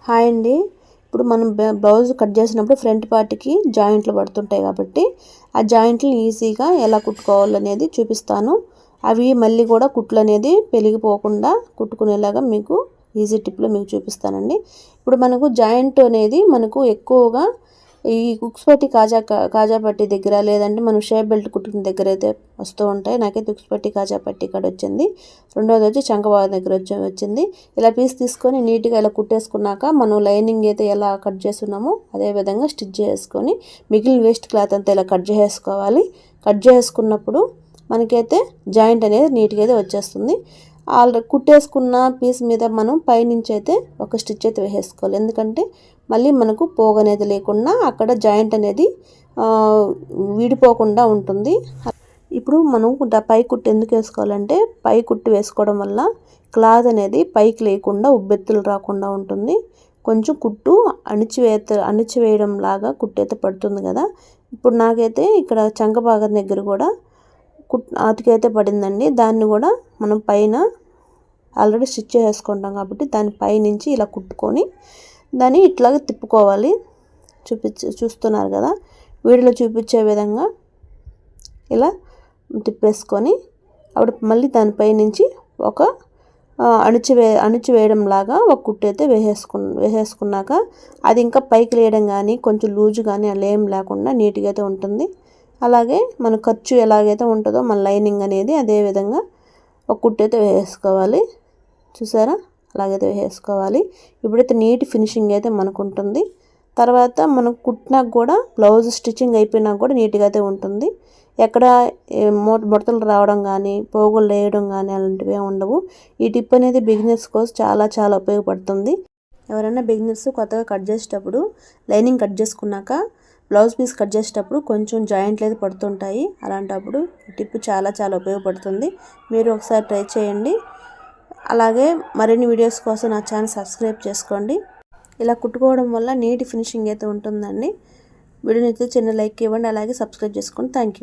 Hi అండి. ఇప్పుడు మనం బ్లౌజ్ కట్ చేసినప్పుడు ఫ్రంట్ పార్ట్కి జాయింట్లు పడుతుంటాయి కాబట్టి ఆ జాయింట్లు ఈజీగా ఎలా కుట్టుకోవాలనేది చూపిస్తాను. అవి మళ్ళీ కూడా కుట్లు అనేది పెరిగిపోకుండా కుట్టుకునేలాగా మీకు ఈజీ టిప్లో మీకు చూపిస్తానండి. ఇప్పుడు మనకు జాయింట్ అనేది మనకు ఎక్కువగా ఈ ఉక్స్ పట్టి కాజా పట్టి దగ్గర లేదంటే మనం షేప్ బెల్ట్ కుట్టుకునే దగ్గర అయితే వస్తూ ఉంటాయి. నాకైతే ఉక్స్ పట్టి కాజా పట్టి ఇక్కడ వచ్చింది. రెండోది వచ్చి చంక భాగం దగ్గర వచ్చింది. ఇలా పీస్ తీసుకొని నీట్గా ఇలా కుట్టేసుకున్నాక మనం లైనింగ్ అయితే ఎలా కట్ చేస్తున్నామో అదే విధంగా స్టిచ్ చేసుకొని మిగిలిన వేస్ట్ క్లాత్ అంతా ఇలా కట్ చేసుకోవాలి. కట్ చేసుకున్నప్పుడు మనకైతే జాయింట్ అనేది నీట్గా అయితే వచ్చేస్తుంది. ఆల్రెడీ కుట్టేసుకున్న పీస్ మీద మనం పైనుంచి అయితే ఒక స్టిచ్ అయితే వేసేసుకోవాలి. ఎందుకంటే మళ్ళీ మనకు పోగు అనేది లేకుండా అక్కడ జాయింట్ అనేది విడిపోకుండా ఉంటుంది. ఇప్పుడు మనం పై కుట్టు ఎందుకు వేసుకోవాలంటే పై కుట్టు వేసుకోవడం వల్ల క్లాత్ అనేది పైకి లేకుండా ఉబ్బెత్తులు రాకుండా ఉంటుంది. కొంచెం కుట్టు అణిచివేయడం లాగా కుట్టు అయితే పడుతుంది కదా. ఇప్పుడు నాకైతే ఇక్కడ చంక భాగం దగ్గర కూడా అతికైతే పడిందండి. దాన్ని కూడా మనం పైన ఆల్రెడీ స్టిచ్ చేసుకుంటాం కాబట్టి దాని పైనుంచి ఇలా కుట్టుకొని దాన్ని ఇట్లాగే తిప్పుకోవాలి. చూస్తున్నారు కదా, వీడియోలో చూపించే విధంగా ఇలా తిప్పేసుకొని అప్పుడు మళ్ళీ దానిపై నుంచి ఒక అణిచివేయడం లాగా ఒక కుట్టు అయితే వేసేసుకున్నాక అది ఇంకా పైకి లేయడం కానీ కొంచెం లూజు కానీ అలా ఏం లేకుండా నీట్గా అయితే ఉంటుంది. అలాగే మన ఖర్చు ఎలాగైతే ఉంటుందో మన లైనింగ్ అనేది అదే విధంగా ఒక కుట్టు అయితే వేసుకోవాలి. చూసారా, అలాగైతే వేసుకోవాలి. ఇప్పుడైతే నీట్ ఫినిషింగ్ అయితే మనకు ఉంటుంది. తర్వాత మనం కుట్టినాక కూడా బ్లౌజ్ స్టిచ్చింగ్ అయిపోయినాక కూడా నీట్గా అయితే ఉంటుంది. ఎక్కడ ముడతలు రావడం కానీ పోగులు వేయడం కానీ అలాంటివి ఉండవు. ఈ టిప్ అనేది బిగినర్స్ కోసం చాలా చాలా ఉపయోగపడుతుంది. ఎవరైనా బిగినర్స్ కొత్తగా కట్ చేసేటప్పుడు లైనింగ్ కట్ చేసుకున్నాక బ్లౌజ్ పీస్ కట్ చేసేటప్పుడు కొంచెం జాయింట్లు అయితే పడుతుంటాయి. అలాంటప్పుడు ఈ టిప్ చాలా చాలా ఉపయోగపడుతుంది. మీరు ఒకసారి ట్రై చేయండి. అలాగే మరిన్ని వీడియోస్ కోసం నా ఛానల్ సబ్స్క్రైబ్ చేసుకోండి. ఇలా కుట్టుకోవడం వల్ల నీట్ ఫినిషింగ్ అయితే ఉంటుందండి. వీడియోని అయితే చిన్న లైక్ ఇవ్వండి, అలాగే సబ్స్క్రైబ్ చేసుకోండి. Thank you.